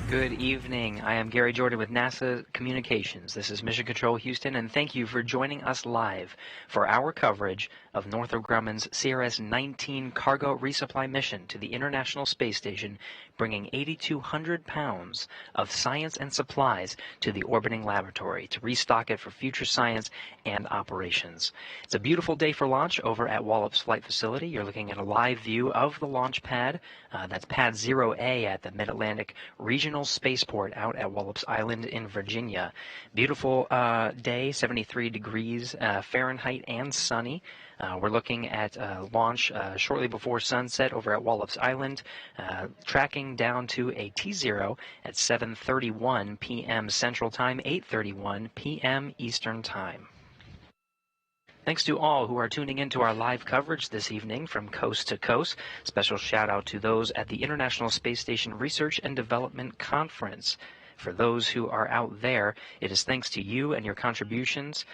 Good evening. I am Gary Jordan with NASA Communications. This is Mission Control Houston, and thank you for joining us live for our coverage of Northrop Grumman's CRS-19 cargo resupply mission to the International Space Station, bringing 8,200 pounds of science and supplies to the orbiting laboratory to restock it for future science and operations. It's a beautiful day for launch over at Wallops Flight Facility. You're looking at a live view of the launch pad. That's Pad 0A at the Mid-Atlantic Regional Spaceport out at Wallops Island in Virginia. Beautiful day, 73 degrees Fahrenheit and sunny. We're looking at launch shortly before sunset over at Wallops Island, tracking down to a T0 at 7:31 p.m. Central Time, 8:31 p.m. Eastern Time. Thanks to all who are tuning into our live coverage this evening from coast to coast. Special shout out to those at the International Space Station Research and Development Conference. For those who are out there, it is thanks to you and your contributions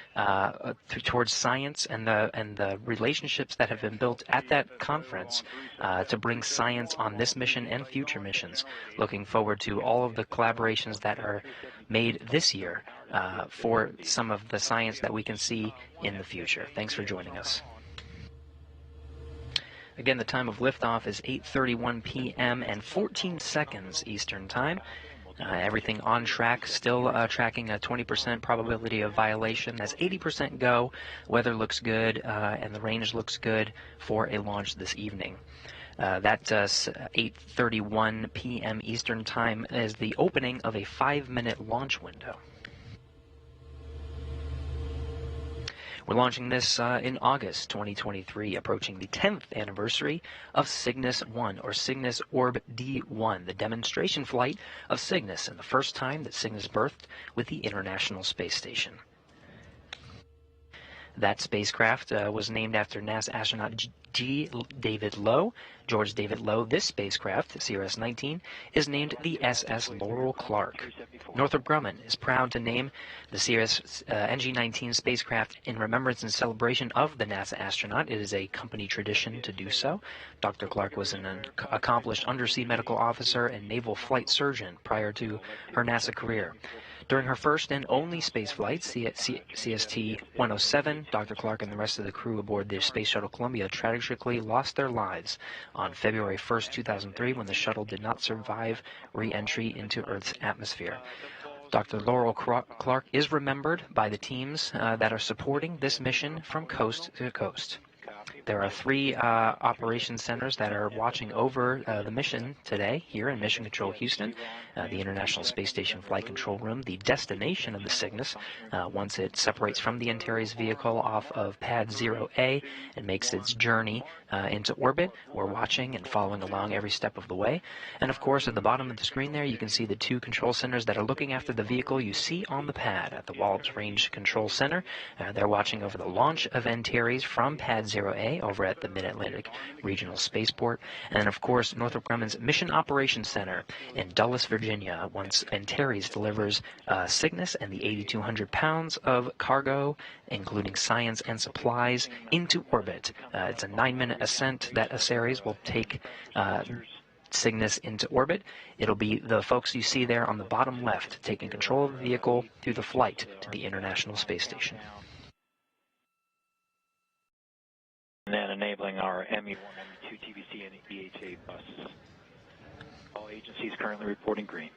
towards science and the relationships that have been built at that conference to bring science on this mission and future missions. Looking forward to all of the collaborations that are made this year for some of the science that we can see in the future. Thanks for joining us. Again, the time of liftoff is 8:31 p.m. and 14 seconds Eastern Time. Everything on track, still tracking a 20% probability of violation. That's 80% go. Weather looks good, and the range looks good for a launch this evening. That 8:31 p.m. Eastern Time is the opening of a 5-minute launch window. We're launching this in August 2023, approaching the 10th anniversary of Cygnus 1, or Cygnus Orb D1, the demonstration flight of Cygnus, and the first time that Cygnus berthed with the International Space Station. That spacecraft was named after NASA astronaut George David Low. This spacecraft, CRS-19, is named the SS Laurel Clark. Northrop Grumman is proud to name the CRS NG-19 spacecraft in remembrance and celebration of the NASA astronaut. It is a company tradition to do so. Dr. Clark was an accomplished undersea medical officer and naval flight surgeon prior to her NASA career. During her first and only space flight, CST-107, Dr. Clark and the rest of the crew aboard the Space Shuttle Columbia tragically lost their lives on February 1st, 2003, when the shuttle did not survive re-entry into Earth's atmosphere. Dr. Laurel Clark is remembered by the teams that are supporting this mission from coast to coast. There are 3 operations centers that are watching over the mission today here in Mission Control Houston. The International Space Station Flight Control Room, the destination of the Cygnus, once it separates from the Antares vehicle off of Pad 0A and makes its journey into orbit. We're watching and following along every step of the way. And of course, at the bottom of the screen there, you can see the 2 control centers that are looking after the vehicle you see on the pad at the Wallops Range Control Center. They're watching over the launch of Antares from Pad 0A over at the Mid-Atlantic Regional Spaceport. And of course, Northrop Grumman's Mission Operations Center in Dulles, Virginia, once Antares delivers Cygnus and the 8,200 pounds of cargo, including science and supplies, into orbit. It's a 9-minute ascent that Antares will take Cygnus into orbit. It'll be the folks you see there on the bottom left taking control of the vehicle through the flight to the International Space Station. And then enabling our ME1, ME2, TVC, and EHA buses. All agencies currently reporting green.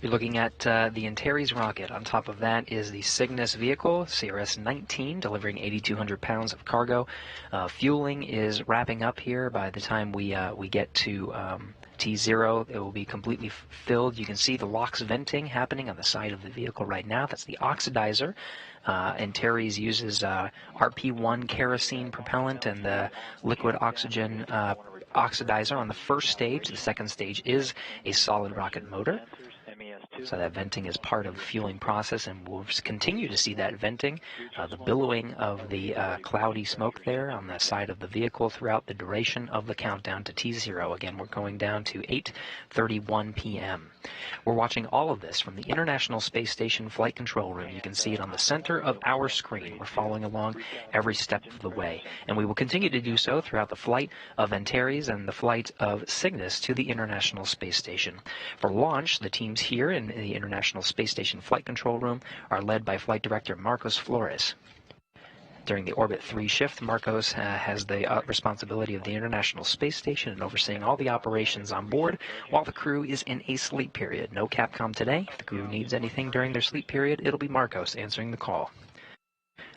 You're looking at the Antares rocket. On top of that is the Cygnus vehicle, CRS 19, delivering 8,200 pounds of cargo. Fueling is wrapping up here. By the time we get to T0, it will be completely filled. You can see the LOX venting happening on the side of the vehicle right now. That's the oxidizer. Antares uses RP1 kerosene propellant and the liquid oxygen oxidizer on the first stage. The second stage is a solid rocket motor. So that venting is part of the fueling process, and we'll continue to see that venting, the billowing of the cloudy smoke there on the side of the vehicle throughout the duration of the countdown to T0. Again, we're going down to 8:31 p.m. We're watching all of this from the International Space Station Flight Control Room. You can see it on the center of our screen. We're following along every step of the way, and we will continue to do so throughout the flight of Antares and the flight of Cygnus to the International Space Station. For launch, the teams here in the International Space Station Flight Control Room are led by Flight Director Marcos Flores. During the Orbit 3 shift, Marcos has the responsibility of the International Space Station and overseeing all the operations on board while the crew is in a sleep period. No Capcom today. If the crew needs anything during their sleep period, it'll be Marcos answering the call.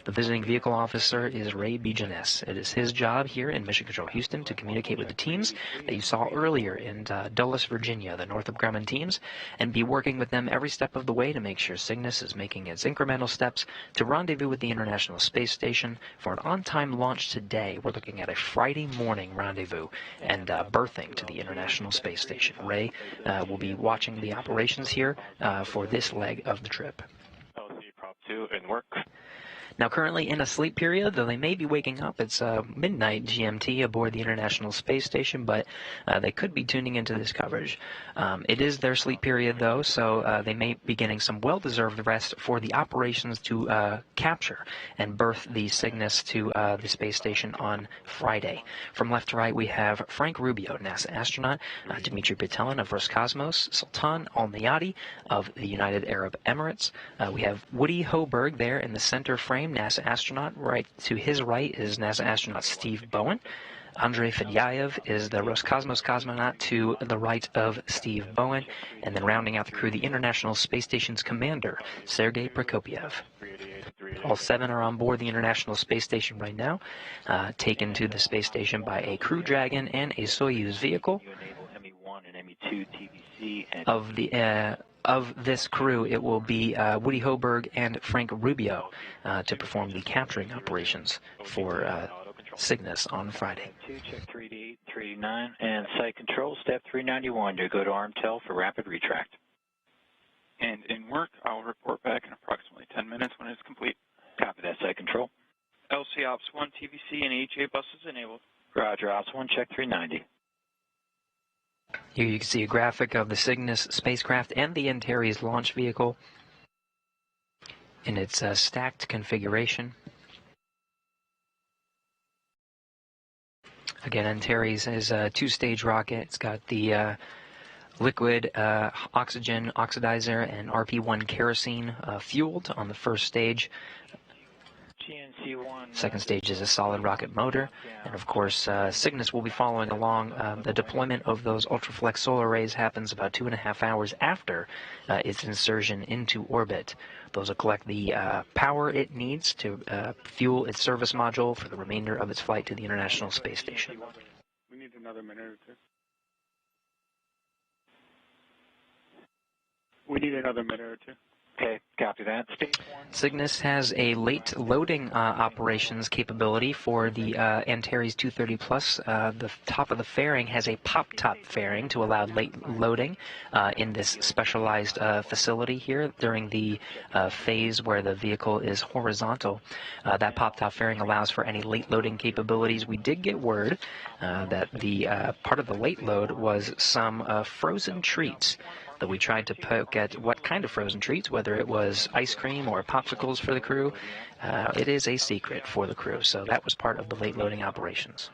The visiting vehicle officer is Ray Bijanes. It is his job here in Mission Control Houston to communicate with the teams that you saw earlier in Dulles, Virginia, the Northrop Grumman teams, and be working with them every step of the way to make sure Cygnus is making its incremental steps to rendezvous with the International Space Station for an on-time launch today. We're looking at a Friday morning rendezvous and berthing to the International Space Station. Ray will be watching the operations here for this leg of the trip. LC Prop 2 in work. Now, currently in a sleep period, though they may be waking up. It's midnight GMT aboard the International Space Station, but they could be tuning into this coverage. It is their sleep period, though, so they may be getting some well-deserved rest for the operations to capture and berth the Cygnus to the space station on Friday. From left to right, we have Frank Rubio, NASA astronaut, Dmitry Petelin of Roscosmos, Sultan Al-Nayati of the United Arab Emirates. We have Woody Hoberg there in the center frame, NASA astronaut. Right to his right is NASA astronaut Steve Bowen. Andrei Fedyaev is the Roscosmos cosmonaut to the right of Steve Bowen. And then rounding out the crew, the International Space Station's commander, Sergei Prokopyev. All 7 are on board the International Space Station right now, taken to the space station by a Crew Dragon and a Soyuz vehicle. Of this crew, it will be Woody Hoberg and Frank Rubio to perform the capturing operations for Cygnus on Friday. Check 38839 and site control, step 391 to go to ARMTEL for rapid retract. And in work, I'll report back in approximately 10 minutes when it's complete. Copy that, site control. LC Ops 1 TVC and EHA buses enabled. Roger, Ops 1, check 390. Here you can see a graphic of the Cygnus spacecraft and the Antares launch vehicle in its stacked configuration. Again, Antares is a 2-stage rocket. It's got the liquid oxygen oxidizer and RP1 kerosene fueled on the first stage. Second stage is a solid rocket motor, and of course Cygnus will be following along. The deployment of those ultraflex solar arrays happens about 2.5 hours after its insertion into orbit. Those will collect the power it needs to fuel its service module for the remainder of its flight to the International Space Station. We need another minute or two. We need another minute or two. Okay, copy that. Cygnus has a late loading operations capability for the Antares 230 Plus. The top of the fairing has a pop-top fairing to allow late loading in this specialized facility here during the phase where the vehicle is horizontal. That pop-top fairing allows for any late loading capabilities. We did get word that the part of the late load was some frozen treats. That we tried to poke at what kind of frozen treats, whether it was ice cream or popsicles for the crew. It is a secret for the crew, so that was part of the late loading operations.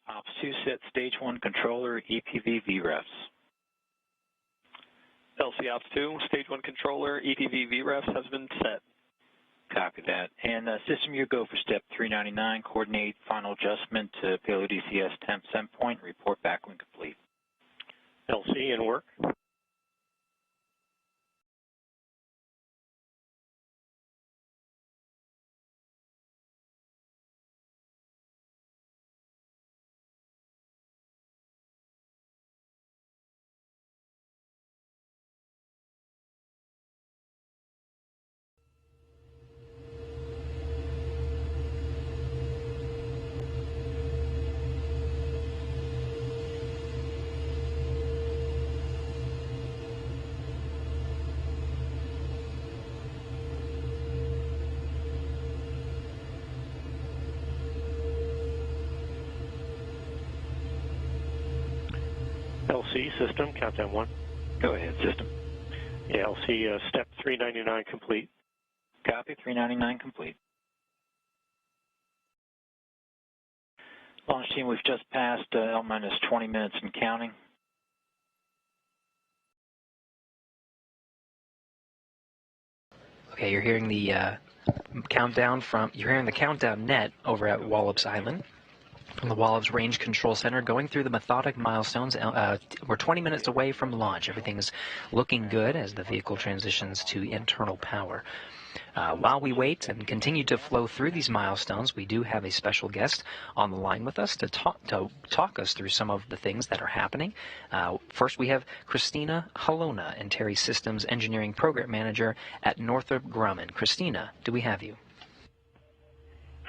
Ops 2 set stage 1 controller EPV VREFs. LC Ops 2, stage 1 controller EPV VREFs has been set. Copy that. And system, you go for step 399, coordinate final adjustment to payload ECS temp send point, report back when complete. LC in work. ALC system, countdown 1. Go ahead, system. ALC step 399 complete. Copy, 399 complete. Launch team, we've just passed L-minus 20 minutes and counting. Okay, you're hearing the countdown net over at Wallops Island from the Wallops Range Control Center, going through the methodic milestones. We're 20 minutes away from launch. Everything's looking good as the vehicle transitions to internal power. While we wait and continue to flow through these milestones, we do have a special guest on the line with us to talk us through some of the things that are happening. First, we have Christina Halona, Antares Systems Engineering Program Manager at Northrop Grumman. Christina, do we have you?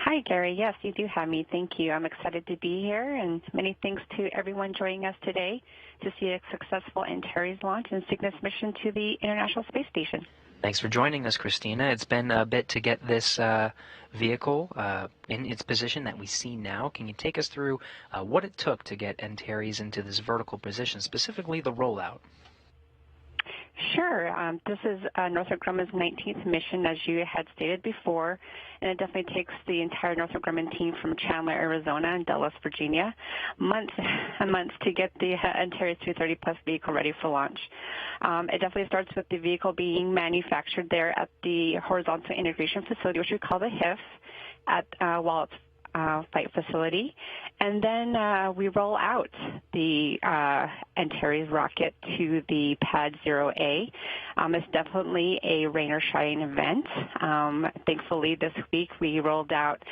Hi, Gary. Yes, you do have me. Thank you. I'm excited to be here, and many thanks to everyone joining us today to see a successful Antares launch and Cygnus mission to the International Space Station. Thanks for joining us, Christina. It's been a bit to get this vehicle in its position that we see now. Can you take us through what it took to get Antares into this vertical position, specifically the rollout? Sure. This is Northrop Grumman's 19th mission, as you had stated before, and it definitely takes the entire Northrop Grumman team from Chandler, Arizona, and Dulles, Virginia, months and months to get the Antares 230-plus vehicle ready for launch. It definitely starts with the vehicle being manufactured there at the Horizontal Integration Facility, which we call the HIF, at Wallops Flight Facility, and then we roll out the Antares rocket to the Pad 0A. It's definitely a rain or shine event. Thankfully, this week we rolled out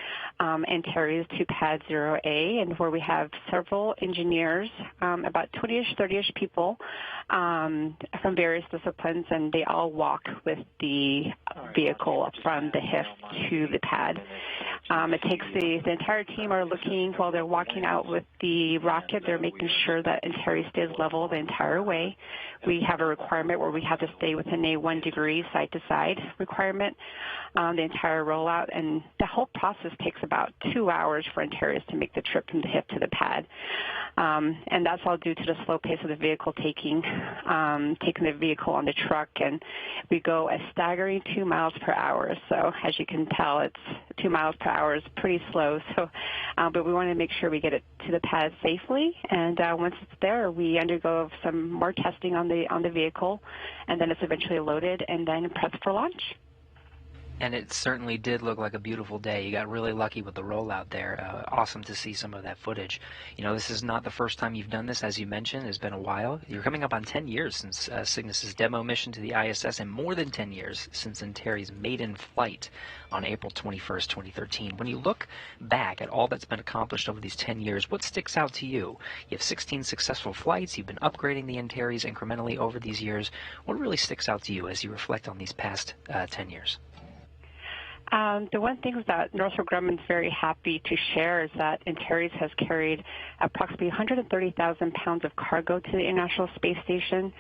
Antares to Pad 0A, and where we have several engineers, about 20-ish, 30-ish people from various disciplines, and they all walk with the vehicle from the HIF to the pad. It takes the entire team are looking while they're walking out with the rocket. They're making sure that Antares stays level the entire way. We have a requirement where we have to stay within a 1 degree side-to-side requirement the entire rollout, and the whole process takes about 2 hours for Antares to make the trip from the HIF to the pad. And that's all due to the slow pace of the vehicle taking the vehicle on the truck, and we go a staggering 2 miles per hour. So as you can tell, it's 2 miles per hour is pretty slow. So, but we want to make sure we get it to the pad safely, and once it's there, we undergo some more testing on the vehicle, and then it's eventually loaded and then prepped for launch. And it certainly did look like a beautiful day. You got really lucky with the rollout there. Awesome to see some of that footage. You know, this is not the first time you've done this, as you mentioned. It's been a while. You're coming up on 10 years since Cygnus's demo mission to the ISS, and more than 10 years since Antares' maiden flight on April 21st, 2013. When you look back at all that's been accomplished over these 10 years, what sticks out to you? You have 16 successful flights. You've been upgrading the Antares incrementally over these years. What really sticks out to you as you reflect on these past 10 years? The one thing that Northrop Grumman is very happy to share is that Antares has carried approximately 130,000 pounds of cargo to the International Space Station,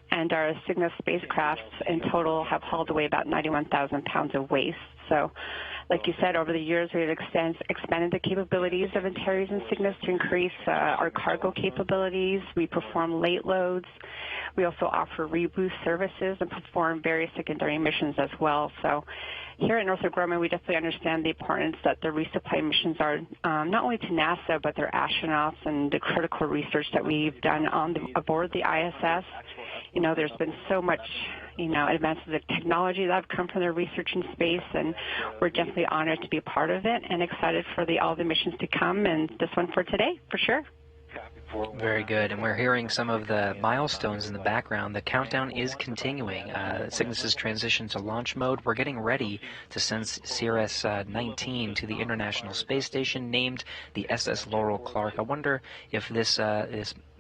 and our Cygnus spacecrafts in total have hauled away about 91,000 pounds of waste. So, like you said, over the years we've expanded the capabilities of Antares and Cygnus to increase our cargo capabilities. We perform late loads. We also offer reboost services and perform various secondary missions as well. So here at Northrop Grumman, we definitely understand the importance that the resupply missions are not only to NASA, but their astronauts and the critical research that we've done aboard the ISS. You know, there's been so much, advances of technology that have come from their research in space, and we're definitely honored to be a part of it and excited for all the missions to come, and this one for today, for sure. Very good, and we're hearing some of the milestones in the background. The countdown is continuing. Cygnus's transition to launch mode. We're getting ready to send CRS 19 to the International Space Station, named the SS Laurel Clark. I wonder if this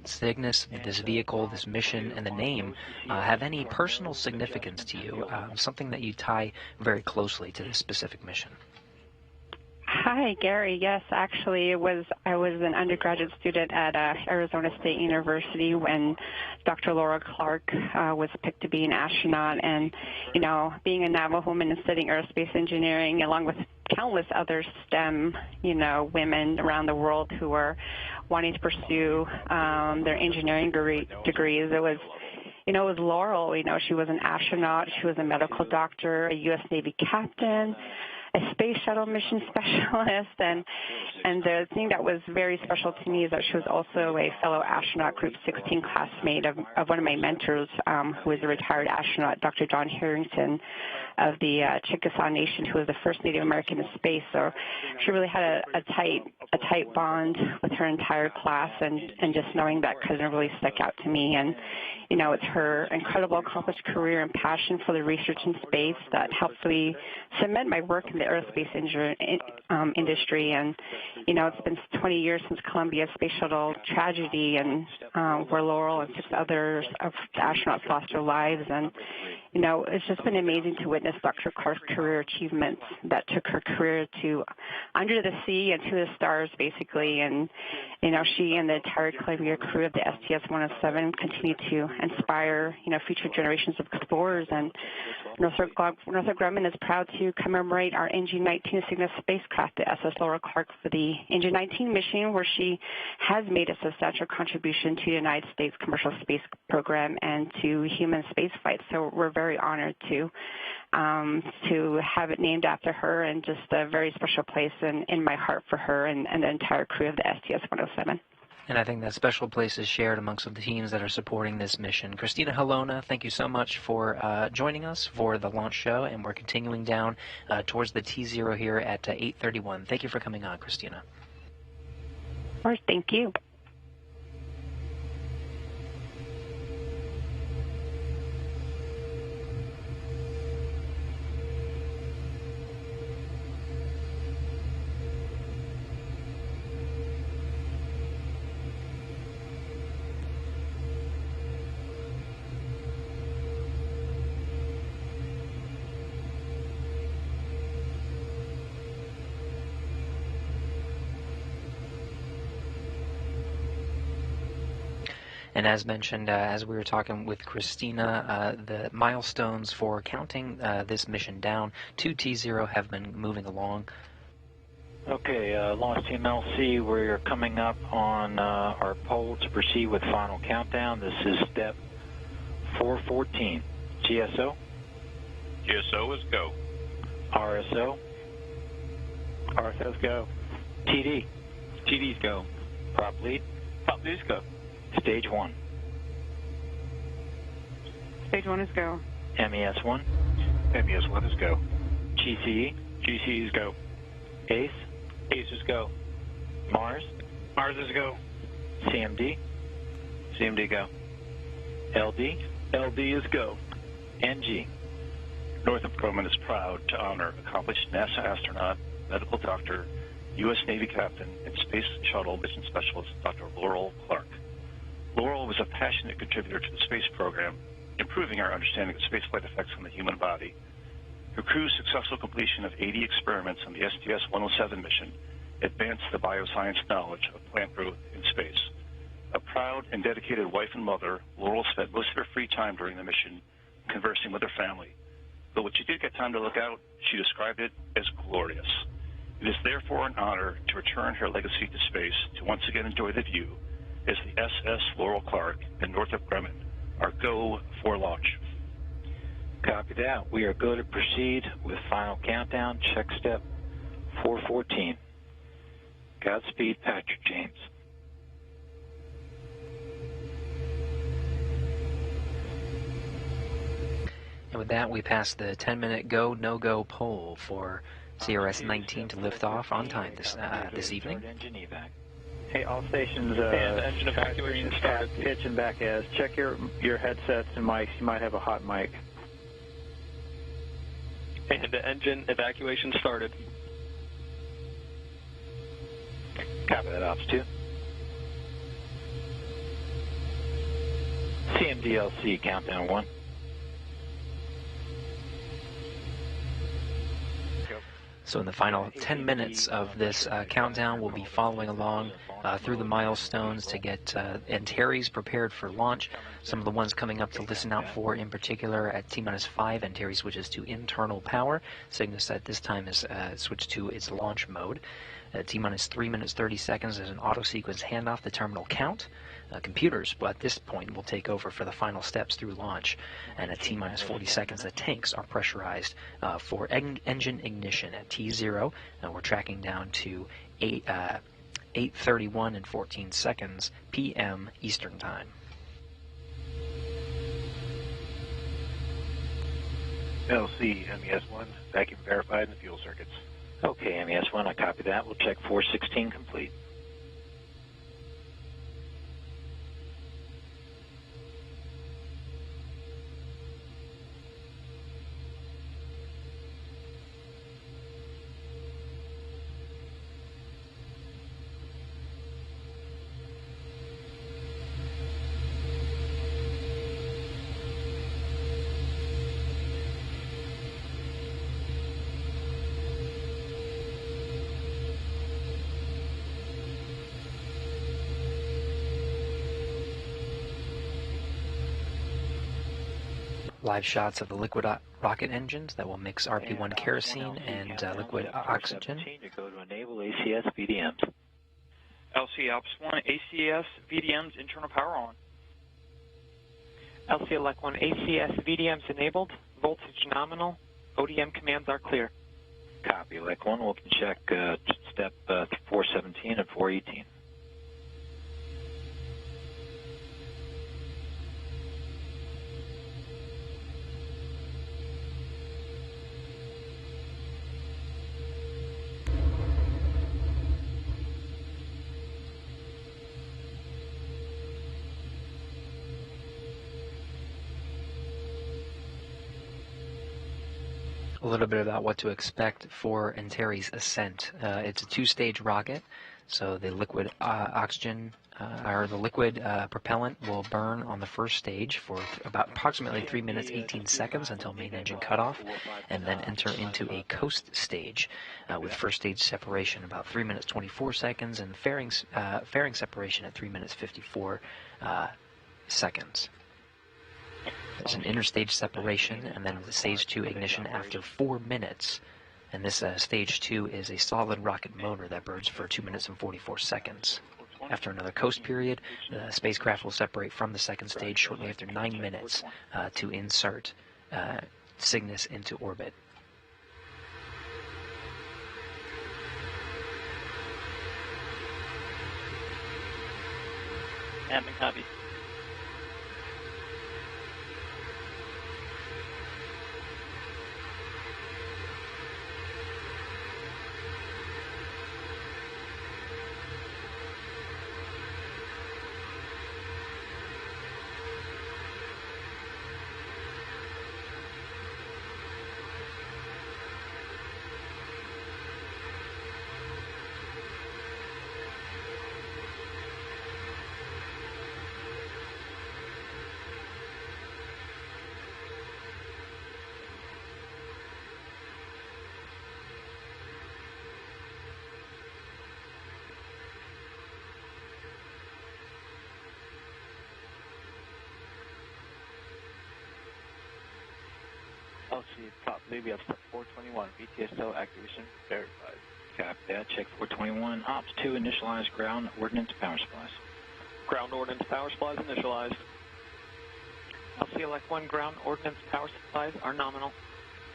Cygnus, this vehicle, this mission, and the name have any personal significance to you, something that you tie very closely to this specific mission. Hi, Gary. Yes, actually, I was an undergraduate student at Arizona State University when Dr. Laurel Clark was picked to be an astronaut. And, you know, being a Navajo woman and studying aerospace engineering, along with countless other STEM, you know, women around the world who are wanting to pursue their engineering degrees, it was, you know, it was Laurel. You know, she was an astronaut. She was a medical doctor, a U.S. Navy captain, a space shuttle mission specialist, and the thing that was very special to me is that she was also a fellow astronaut Group 16 classmate of one of my mentors, who is a retired astronaut, Dr. John Harrington of the Chickasaw Nation, who was the first Native American in space. So she really had a tight bond with her entire class, and just knowing that cousin really stuck out to me. And you know, it's her incredible accomplished career and passion for the research in space that helped me cement my work in the aerospace industry. And, you know, it's been 20 years since Columbia Space Shuttle tragedy, and where Laurel and 6 others of the astronauts lost their lives. And, you know, it's just been amazing to witness Dr. Clark's career achievements that took her career to under the sea and to the stars, basically. And, you know, she and the entire Columbia crew of the STS-107 continue to inspire, you know, future generations of explorers. And Northrop Grumman is proud to commemorate our NG-19 Cygnus spacecraft, the SS Laurel Clark, for the NG-19 mission, where she has made a substantial contribution to the United States commercial space program and to human space flight. So we're very honored to have it named after her, and just a very special place in my heart for her and the entire crew of the STS-107. And I think that special place is shared amongst the teams that are supporting this mission. Christina Helona, thank you so much for joining us for the launch show, and we're continuing down towards the T0 here at 8:31. Thank you for coming on, Christina. Of course, thank you. And as mentioned, as we were talking with Christina, the milestones for counting this mission down to T0 have been moving along. Okay, Launch Team LC, we're coming up on our poll to proceed with final countdown. This is step 414. GSO? GSO is go. RSO? RSO's go. TD? TD's go. Prop lead? Prop lead's go. Stage 1. Stage 1 is go. MES-1? MES-1 is go. GCE? GCE is go. ACE? ACE is go. Mars? Mars is go. CMD? CMD go. LD? LD is go. NG? Northrop Grumman is proud to honor accomplished NASA astronaut, medical doctor, U.S. Navy captain, and space shuttle mission specialist Dr. Laurel Clark. Laurel was a passionate contributor to the space program, improving our understanding of spaceflight effects on the human body. Her crew's successful completion of 80 experiments on the STS-107 mission advanced the bioscience knowledge of plant growth in space. A proud and dedicated wife and mother, Laurel spent most of her free time during the mission conversing with her family. But when she did get time to look out, she described it as glorious. It is therefore an honor to return her legacy to space to once again enjoy the view as the SS Laurel Clark and Northrop Grumman are go for launch. Copy that. We are go to proceed with final countdown. Check step 414. Godspeed, Patrick James. And with that, we pass the 10-minute go, no-go poll for CRS-19 to lift off on time this evening. Hey, all stations, and engine evacuation started. Pitch and back as. Check your headsets and mics. You might have a hot mic. And the engine evacuation started. Copy that, Ops 2. CMDLC, countdown 1. So in the final 10 minutes of this countdown, we'll be following along through the milestones to get Antares prepared for launch. Some of the ones coming up to listen out for, in particular, at T-minus 5, Antares switches to internal power. Cygnus at this time is switched to its launch mode. At T-minus 3 minutes 30 seconds, there's an auto-sequence handoff, the terminal count. Computers, at this point, will take over for the final steps through launch. And at T-minus 40 seconds, the tanks are pressurized for engine ignition. At T0, we're tracking down to 8:31 and 14 seconds p.m. Eastern Time. LC MES-1, vacuum verified in the fuel circuits. Okay, MES-1, I copy that. We'll check 416 complete. Live shots of the liquid rocket engines that will mix RP-1 kerosene and liquid oxygen. Go to enable ACS VDMs. LC Alps 1, ACS VDMs, internal power on. LC Elect 1, ACS VDMs enabled, voltage nominal, ODM commands are clear. Copy, Elect 1. We'll check step 417 and 418. A little bit about what to expect for Antares ascent. It's a two-stage rocket, so the liquid oxygen or the liquid propellant will burn on the first stage for approximately 3 minutes 18 seconds until main engine cutoff, and then enter into a coast stage with first stage separation about 3 minutes 24 seconds and fairing separation at 3 minutes 54 seconds. There's an interstage separation, and then the stage 2 ignition after 4 minutes. And this stage 2 is a solid rocket motor that burns for 2 minutes and 44 seconds. After another coast period, the spacecraft will separate from the second stage shortly after 9 minutes to insert Cygnus into orbit. Admin copy. LC top, maybe up to 421, VTSO activation verified. Copy that. Check 421. Ops 2, initialize ground ordnance power supplies. Ground ordnance power supplies initialized. LC Elect 1, ground ordnance power supplies are nominal.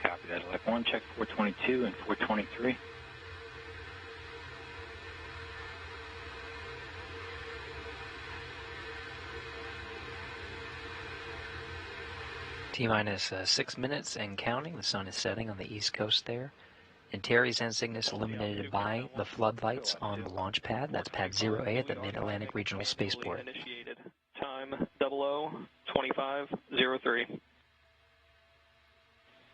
Copy that. Elect 1, check 422 and 423. T-minus 6 minutes and counting. The sun is setting on the east coast there. Antares and Cygnus illuminated by the floodlights on the launch pad. That's pad 0A at the Mid-Atlantic Regional Spaceport. Initiated. Time 00:25:03.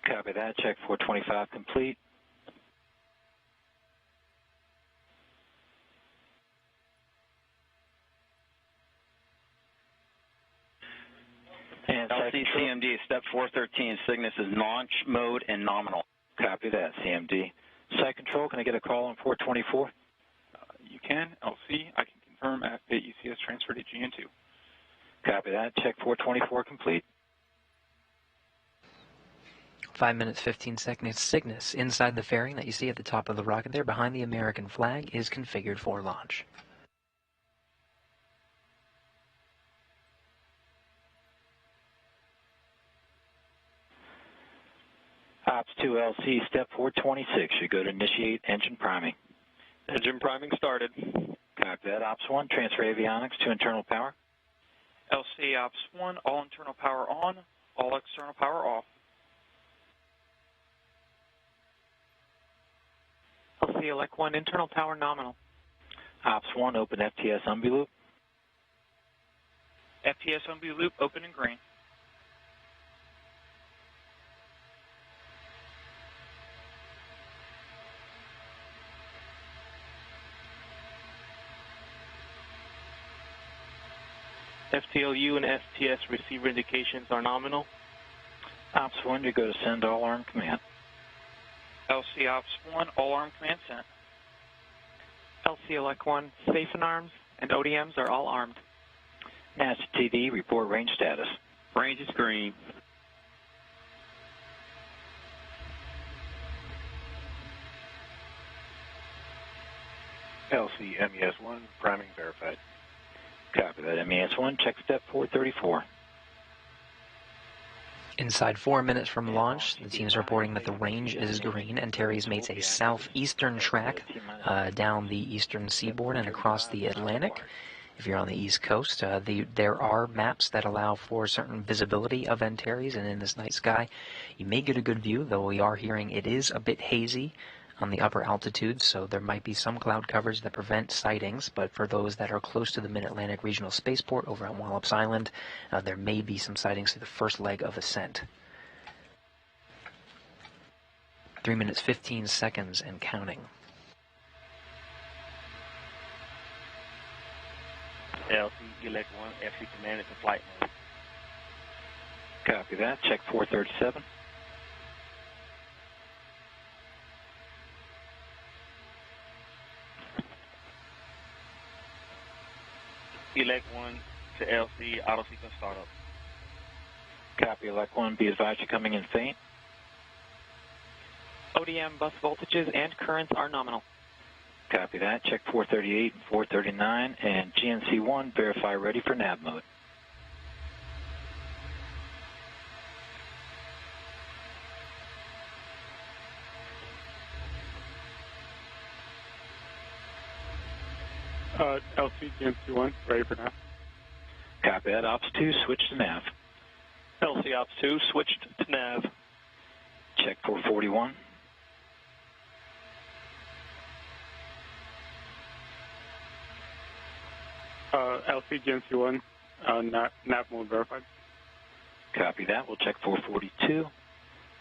Copy that. Check 425 complete. And CMD, step 413, Cygnus is launch mode and nominal. Copy that, CMD. Site control, can I get a call on 424? You can, LC. I can confirm activate ECS transfer to GN2. Copy that. Check 424 complete. 5 minutes, 15 seconds. Cygnus, inside the fairing that you see at the top of the rocket there, behind the American flag, is configured for launch. Ops 2 LC, step 426. You go to initiate engine priming. Engine priming started. Copy that. Ops 1, transfer avionics to internal power. LC Ops 1, all internal power on, all external power off. LC Elect 1, internal power nominal. Ops 1, open FTS umbi loop. FTS umbi loop open and green. FTLU and STS receiver indications are nominal. Ops 1, you go to send all arm command. LC Ops 1, all arm command sent. LC Elect 1, safe and arms and ODMs are all armed. NASA TD, report range status. Range is green. LC MES1, priming verified. Copy that. MES1, check step 434. Inside 4 minutes from launch, the team's reporting that the range is green. Antares makes a southeastern track down the eastern seaboard and across the Atlantic. If you're on the East Coast, there are maps that allow for certain visibility of Antares, and in this night sky, you may get a good view, though we are hearing it is a bit hazy on the upper altitudes, so there might be some cloud coverage that prevent sightings, but for those that are close to the Mid-Atlantic Regional Spaceport over on Wallops Island, there may be some sightings through the first leg of ascent. 3 minutes, 15 seconds and counting. LC Elect 1, FC command is in flight mode. Copy that. Check 437. Elect 1 to LC, auto sequence startup. Copy, Elect 1. Be advised you're coming in faint. ODM bus voltages and currents are nominal. Copy that. Check 438 and 439. And GNC1, verify ready for nav mode. LC GNC1, ready for nav. Copy that. Ops 2, switch to nav. LC Ops 2, switched to nav. Check 441. LC GNC1, nav mode verified. Copy that. We'll check 442.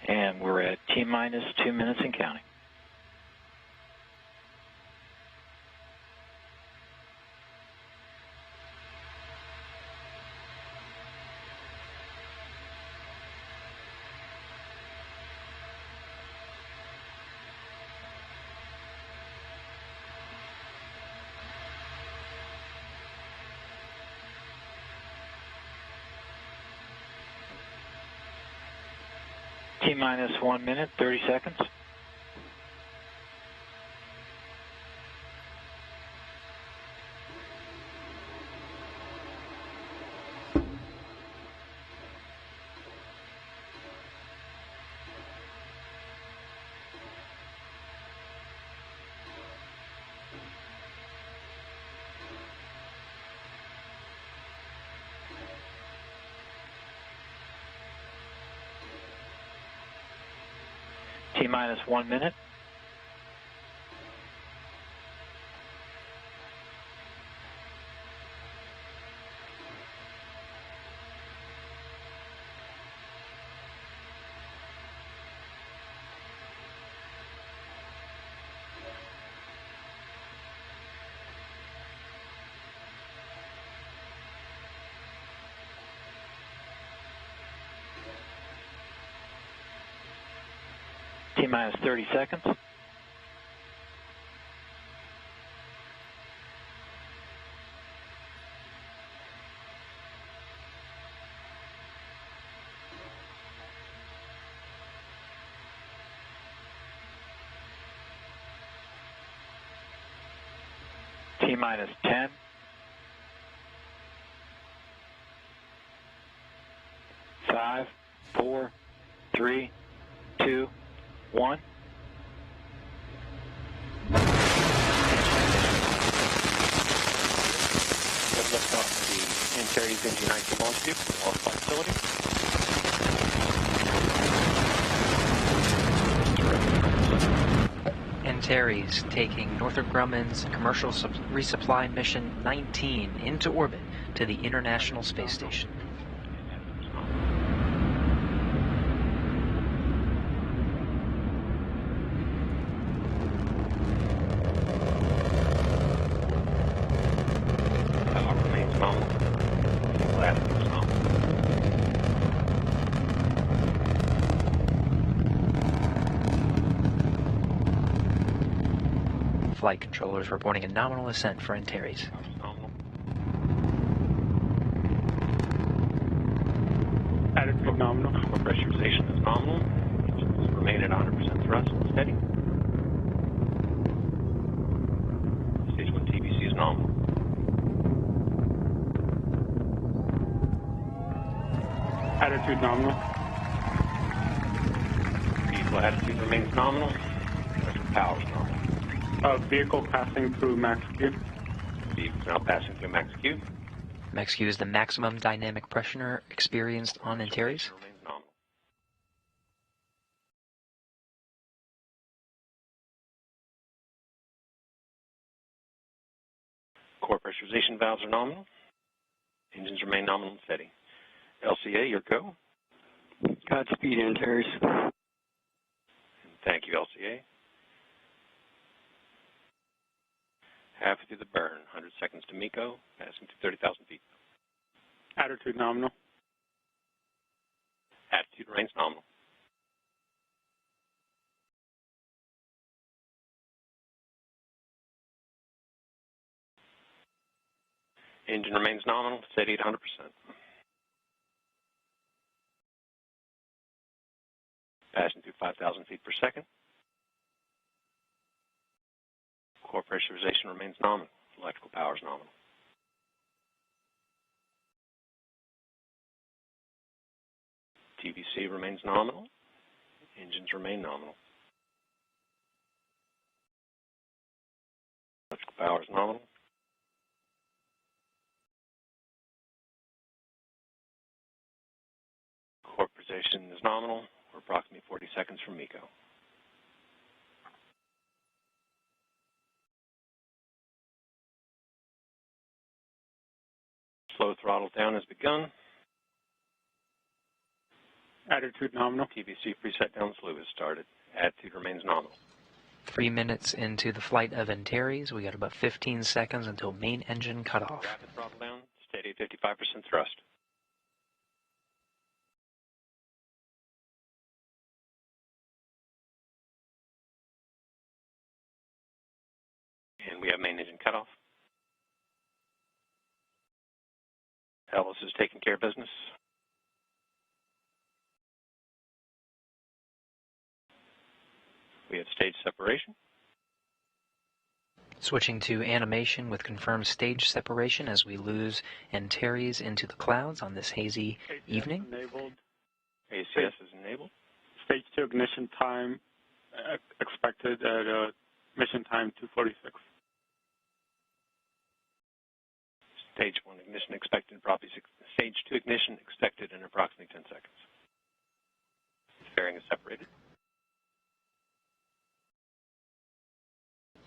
And we're at T-minus 2 minutes and counting. T-minus 1 minute, 30 seconds. T-minus 1 minute. T-minus 30 seconds. T-minus 10. 5, 4, 3, 2, 1. Lift off the Antares NG-19 launch vehicle, Wallops Flight Facility. Antares taking Northrop Grumman's Commercial Resupply Mission 19 into orbit to the International Space Station. Flight controllers reporting a nominal ascent for Antares. Attitude nominal. Pressurization is nominal. Engines remain at 100% thrust and steady. Stage 1 TBC is nominal. Attitude nominal. Vehicle attitude remains nominal. Pressure power is nominal. Vehicle passing through max Q. Vehicle now passing through max Q. Max Q is the maximum dynamic pressure experienced on Antares. Remains nominal. Core pressurization valves are nominal. Engines remain nominal and steady. LCA, your go. Godspeed, Antares. Thank you, LCA. Halfway through the burn, 100 seconds to MECO, passing to 30,000 feet. Attitude nominal. Attitude remains nominal. Engine remains nominal, steady at 100%. Passing through 5,000 feet per second. Core pressurization remains nominal. Electrical power is nominal. TBC remains nominal. Engines remain nominal. Electrical power is nominal. Core position is nominal. We're approximately 40 seconds from MECO. Slow throttle down has begun. Attitude nominal. TBC preset down slow has started. Attitude remains nominal. 3 minutes into the flight of Antares, we got about 15 seconds until main engine cutoff. Rapid throttle down, steady at 55% thrust. And we have main engine cutoff. Ellis is taking care of business. We have stage separation. Switching to animation with confirmed stage separation as we lose Antares into the clouds on this hazy evening. Enabled. ACS is enabled. Stage 2 ignition time expected at mission time 2:46. Stage 1 ignition expected in approximately stage 2 ignition expected in approximately 10 seconds. Fairing is separated.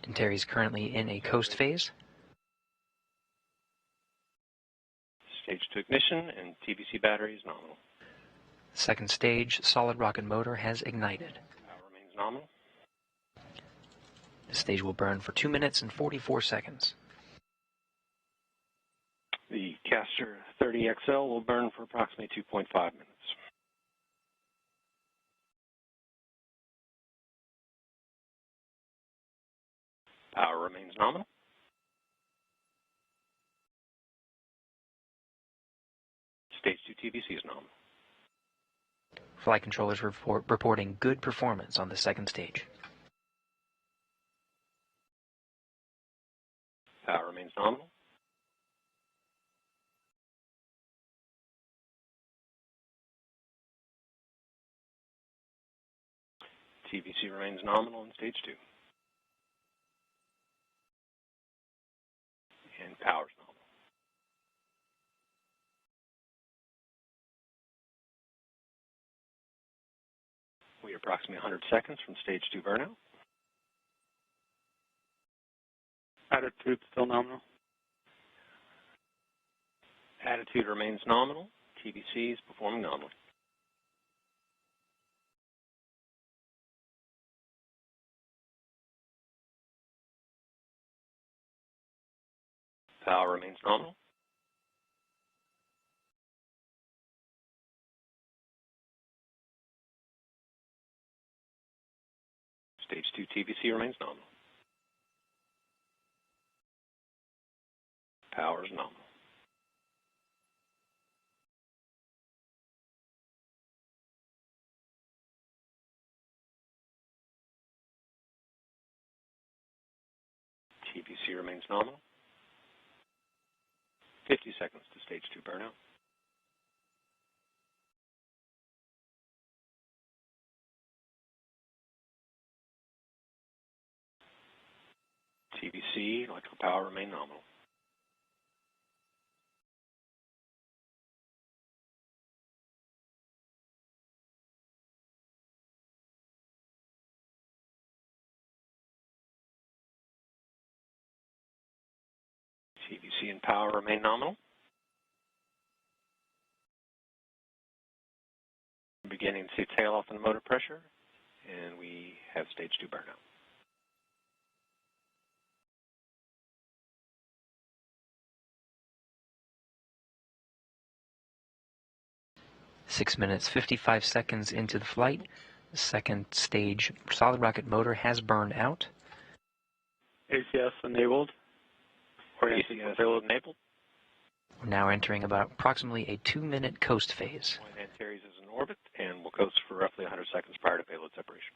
Antares currently in a coast phase. Stage 2 ignition and TBC battery is nominal. Second stage solid rocket motor has ignited. Power remains nominal. This stage will burn for 2 minutes and 44 seconds. The Caster 30XL will burn for approximately 2.5 minutes. Power remains nominal. Stage 2 TBC is nominal. Flight controllers reporting good performance on the second stage. Power remains nominal. TVC remains nominal in stage 2. And power is nominal. We are approximately 100 seconds from stage 2 burnout. Attitude still nominal. Attitude remains nominal. TVC is performing nominally. Power remains nominal. Stage 2 TVC remains nominal. Power is nominal. TVC remains nominal. 50 seconds to stage 2 burnout. TVC, electrical power remain nominal. TVC and power remain nominal. Beginning to see tail off in the motor pressure, and we have stage 2 burnout. Six minutes, 55 seconds into the flight. The second stage solid rocket motor has burned out. ACS enabled. ACS payload enabled. We're now entering about approximately a 2-minute coast phase. Antares is in orbit and will coast for roughly 100 seconds prior to payload separation.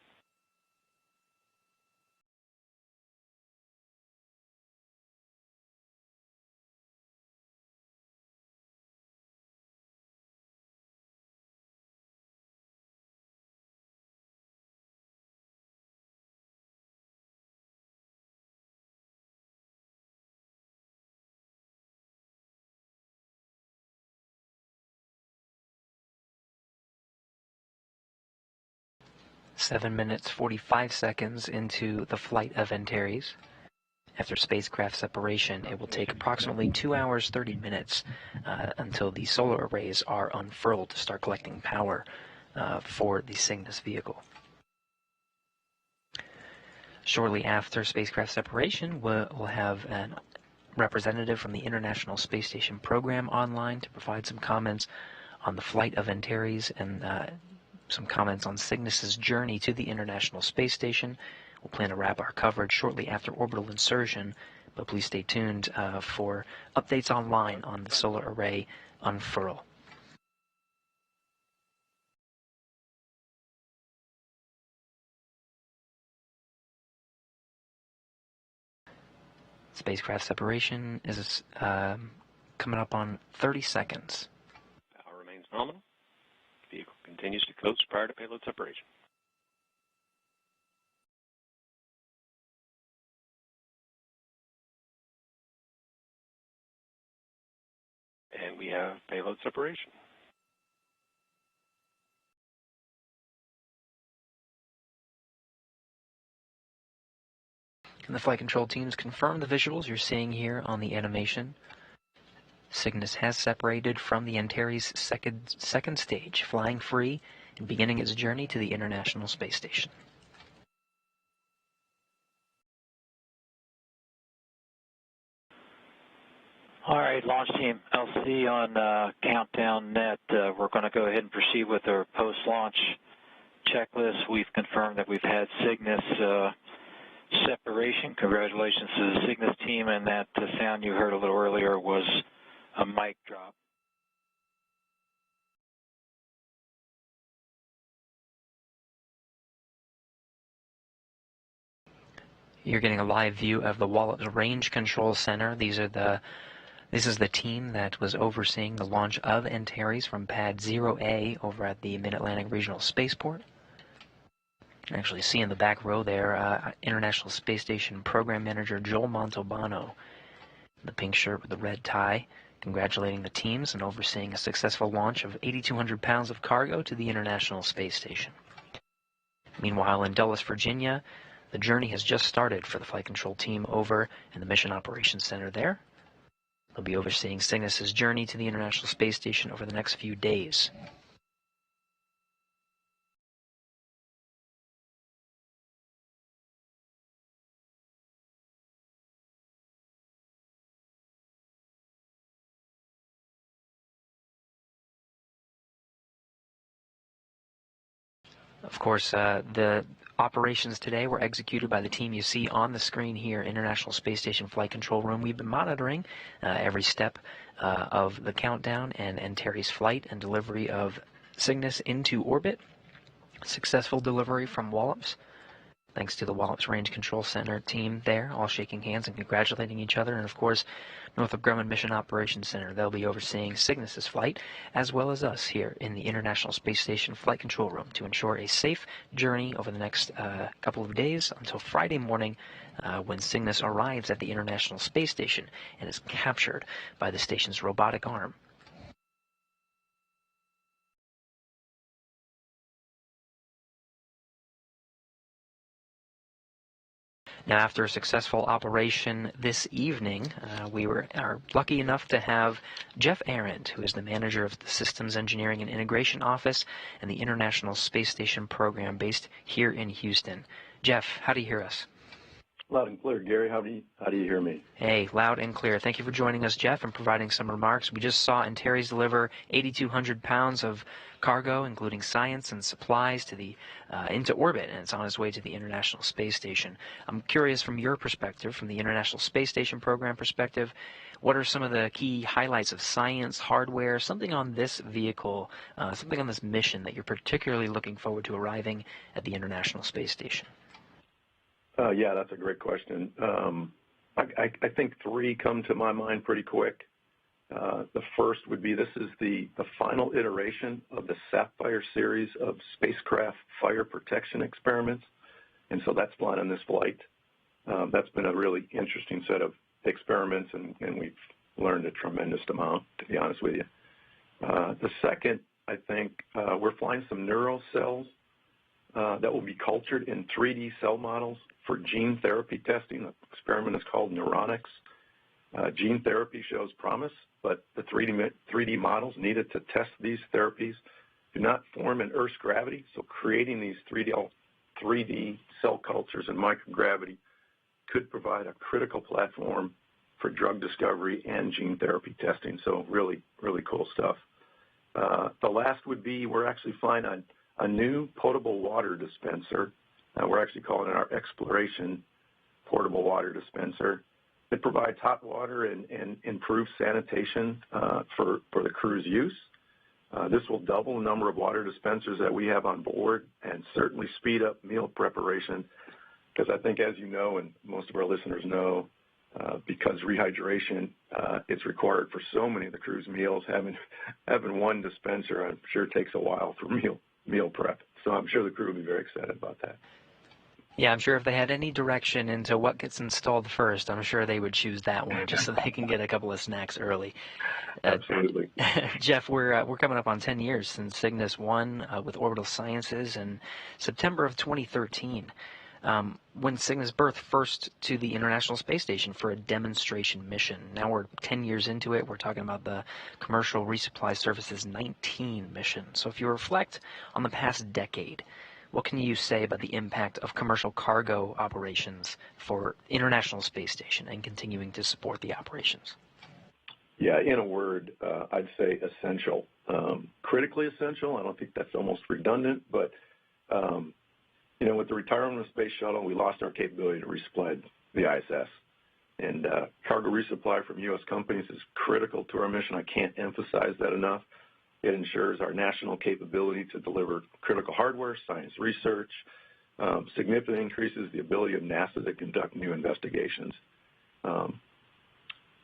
Seven minutes, 45 seconds into the flight of Antares. After spacecraft separation, it will take approximately 2 hours, 30 minutes until the solar arrays are unfurled to start collecting power for the Cygnus vehicle. Shortly after spacecraft separation, we'll have a representative from the International Space Station program online to provide some comments on the flight of Antares and some comments on Cygnus's journey to the International Space Station. We'll plan to wrap our coverage shortly after orbital insertion, but please stay tuned for updates online on the solar array unfurl. Spacecraft separation is coming up on 30 seconds. Power remains nominal. Vehicle continues to coast prior to payload separation. And we have payload separation. And the flight control teams confirm the visuals you're seeing here on the animation. Cygnus has separated from the Antares second stage, flying free and beginning its journey to the International Space Station. All right, launch team LC on Countdown Net. We're going to go ahead and proceed with our post-launch checklist. We've confirmed that we've had Cygnus separation. Congratulations to the Cygnus team, and that sound you heard a little earlier was a mic drop. You're getting a live view of the Wallops Range Control Center. This is the team that was overseeing the launch of Antares from Pad 0A over at the Mid-Atlantic Regional Spaceport. You can actually see in the back row there, International Space Station Program Manager Joel Montalbano, the pink shirt with the red tie, congratulating the teams and overseeing a successful launch of 8,200 pounds of cargo to the International Space Station. Meanwhile, in Dulles, Virginia, the journey has just started for the flight control team over in the Mission Operations Center there. They'll be overseeing Cygnus's journey to the International Space Station over the next few days. Of course, the operations today were executed by the team you see on the screen here, International Space Station Flight Control Room. We've been monitoring every step of the countdown and Antares flight and delivery of Cygnus into orbit. Successful delivery from Wallops. Thanks to the Wallops Range Control Center team there, all shaking hands and congratulating each other. And of course, Northrop Grumman Mission Operations Center. They'll be overseeing Cygnus's flight, as well as us here in the International Space Station Flight Control Room to ensure a safe journey over the next couple of days until Friday morning when Cygnus arrives at the International Space Station and is captured by the station's robotic arm. Now, after a successful operation this evening, we are lucky enough to have Jeff Arendt, who is the manager of the Systems Engineering and Integration Office and the International Space Station Program based here in Houston. Jeff, how do you hear us? Loud and clear. Gary, how do you hear me? Hey, loud and clear. Thank you for joining us, Jeff, and providing some remarks. We just saw Antares deliver 8,200 pounds of cargo, including science and supplies, to the into orbit, and it's on its way to the International Space Station. I'm curious, from your perspective, from the International Space Station Program perspective, what are some of the key highlights of science, hardware, something on this vehicle, something on this mission that you're particularly looking forward to arriving at the International Space Station? Yeah, that's a great question. I think three come to my mind pretty quick. The first would be this is the final iteration of the Sapphire series of spacecraft fire protection experiments, and so that's flying on this flight. That's been a really interesting set of experiments, and we've learned a tremendous amount, to be honest with you. The second, I think, we're flying some neural cells that will be cultured in 3D cell models for gene therapy testing. The experiment is called Neuronics. Gene therapy shows promise, but the 3D models needed to test these therapies do not form in Earth's gravity, so creating these 3D cell cultures in microgravity could provide a critical platform for drug discovery and gene therapy testing, so really, really cool stuff. The last would be we're actually flying a new potable water dispenser. We're actually calling it our Exploration Portable Water Dispenser. It provides hot water and improves sanitation for the crew's use. This will double the number of water dispensers that we have on board and certainly speed up meal preparation, because I think, as you know, and most of our listeners know, because rehydration is required for so many of the crew's meals, having one dispenser, I'm sure, takes a while for meal prep. So I'm sure the crew will be very excited about that. Yeah, I'm sure if they had any direction into what gets installed first, I'm sure they would choose that one just so they can get a couple of snacks early. Absolutely. Jeff, we're coming up on 10 years since Cygnus won with Orbital Sciences in September of 2013. When Cygnus berthed first to the International Space Station for a demonstration mission. Now we're 10 years into it. We're talking about the Commercial Resupply Services 19 mission. So if you reflect on the past decade, what can you say about the impact of commercial cargo operations for International Space Station and continuing to support the operations? Yeah, in a word, I'd say essential. Critically essential. I don't think that's almost redundant, but with the retirement of the Space Shuttle, we lost our capability to resupply the ISS. And cargo resupply from U.S. companies is critical to our mission. I can't emphasize that enough. It ensures our national capability to deliver critical hardware, science research, significantly increases the ability of NASA to conduct new investigations.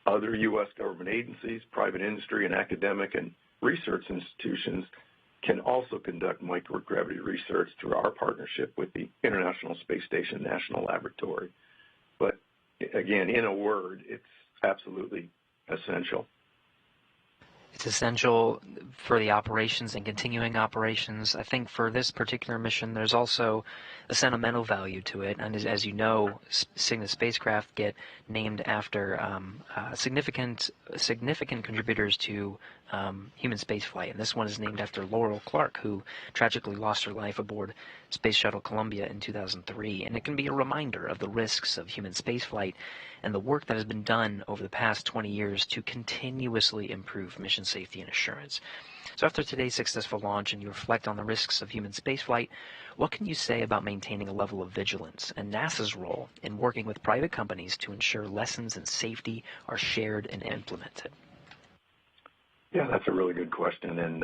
Other U.S. government agencies, private industry, and academic and research institutions can also conduct microgravity research through our partnership with the International Space Station National Laboratory. But again, in a word, it's absolutely essential. It's essential for the operations and continuing operations. I think for this particular mission, there's also a sentimental value to it. And as you know, Cygnus spacecraft get named after significant contributors to human spaceflight. And this one is named after Laurel Clark, who tragically lost her life aboard Space Shuttle Columbia in 2003. And it can be a reminder of the risks of human spaceflight and the work that has been done over the past 20 years to continuously improve mission safety and assurance. So after today's successful launch and you reflect on the risks of human spaceflight, what can you say about maintaining a level of vigilance and NASA's role in working with private companies to ensure lessons in safety are shared and implemented? Yeah, that's a really good question. And,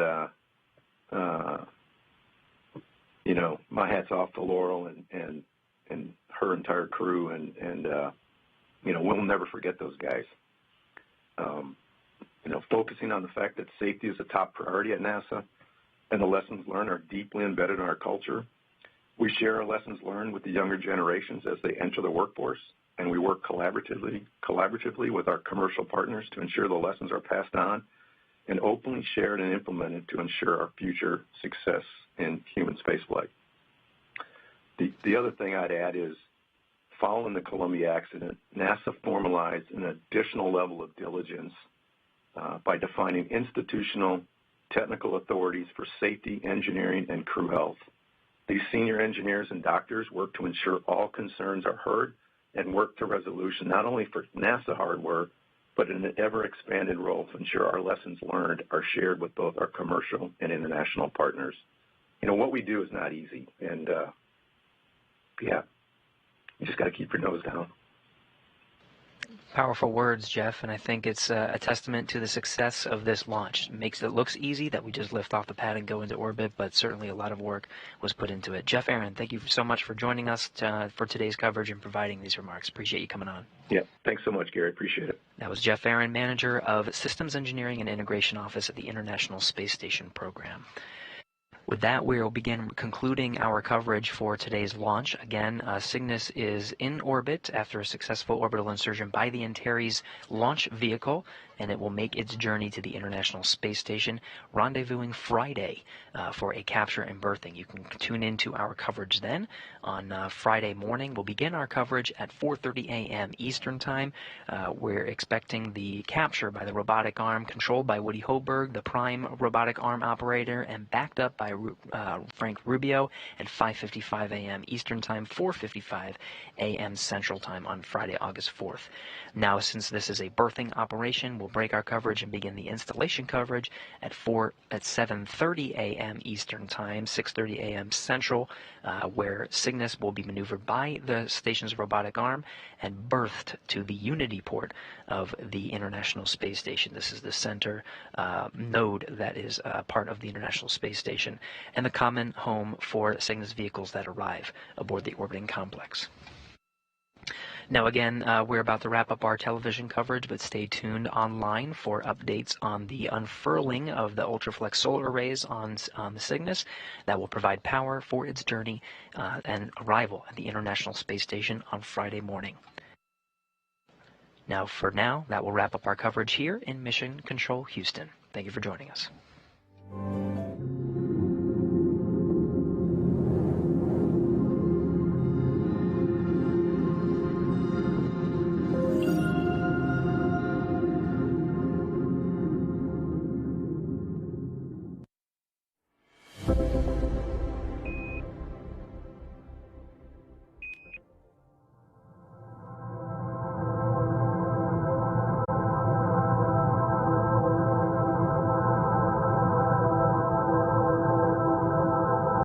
you know, my hat's off to Laurel and her entire crew. And you know, we'll never forget those guys. You know, focusing on the fact that safety is a top priority at NASA and the lessons learned are deeply embedded in our culture. We share our lessons learned with the younger generations as they enter the workforce, and we work collaboratively with our commercial partners to ensure the lessons are passed on and openly shared and implemented to ensure our future success in human spaceflight. The other thing I'd add is, following the Columbia accident, NASA formalized an additional level of diligence by defining institutional technical authorities for safety, engineering, and crew health. These senior engineers and doctors work to ensure all concerns are heard and work to resolution not only for NASA hardware, but in an ever-expanded role to ensure our lessons learned are shared with both our commercial and international partners. You know, what we do is not easy, and yeah, you just got to keep your nose down. Powerful words, Jeff, and I think it's a testament to the success of this launch. It makes it looks easy that we just lift off the pad and go into orbit, but certainly a lot of work was put into it. Jeff Aaron, thank you so much for joining us for today's coverage and providing these remarks. Appreciate you coming on. Yeah, thanks so much, Gary. Appreciate it. That was Jeff Aaron, Manager of Systems Engineering and Integration Office at the International Space Station Program. With that, we will begin concluding our coverage for today's launch. Again, Cygnus is in orbit after a successful orbital insertion by the Antares launch vehicle, and it will make its journey to the International Space Station, rendezvousing Friday for a capture and berthing. You can tune into our coverage then. On Friday morning, we'll begin our coverage at 4:30 a.m. Eastern Time. We're expecting the capture by the robotic arm controlled by Woody Hoberg, the prime robotic arm operator, and backed up by Frank Rubio at 5:55 a.m. Eastern Time, 4:55 a.m. Central Time on Friday, August 4th. Now, since this is a berthing operation, we'll break our coverage and begin the installation coverage at 7:30 a.m. Eastern Time, 6:30 a.m. Central, where Cygnus will be maneuvered by the station's robotic arm and berthed to the Unity port of the International Space Station. This is the center node that is part of the International Space Station and the common home for Cygnus vehicles that arrive aboard the orbiting complex. Now again, we're about to wrap up our television coverage, but stay tuned online for updates on the unfurling of the Ultraflex solar arrays on the Cygnus that will provide power for its journey and arrival at the International Space Station on Friday morning. Now, that will wrap up our coverage here in Mission Control Houston. Thank you for joining us.